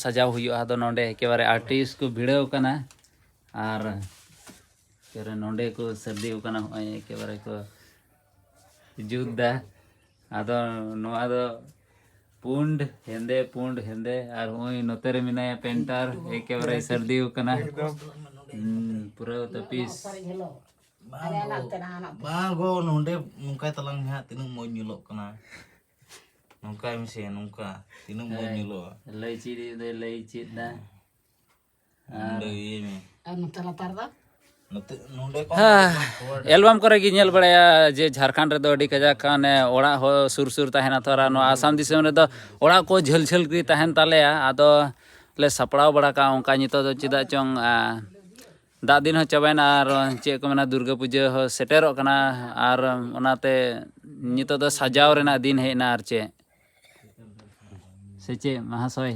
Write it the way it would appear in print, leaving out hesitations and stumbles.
सजाव हुआ आदो नोंडे एकेबारे आर्टिस्ट को भिड़ाव कना और एकेबारे नोंडे को सर्दी कना होय एकेबारे को जुदा आदो नोआ दो पुंड हेंदे और होय नोते रे मिनाया पेंटर एकेबारे सर्दी कना पूरा तपिस बागो नोंडे नुका तलांग हा तिनु मोय nyulok kana नुका मिसे नुका तिनु मोय nyulok लई चीद दा नोंडे ये में ᱱᱚᱛᱮ ᱞᱟᱛᱟᱨ ᱫᱚ नोंडे को एल्बम करे गी नेल बड़ाया जे झारखंड रे दो अडी कजा काने ओड़ा हो सुर तहना थोड़ा नो आसाम दिसम रे दो ओड़ा को झल झल की तहन तालेया आदो ले सपड़ाव बड़ा का ओंका नितो दो चिदा चोंग दा दिन हो चबायना और चे को मेना दुर्गा पूजा हो सेटेरो कना और ओनाते नितो दो सजाव रेना दिन हेना और चे से चे महाशय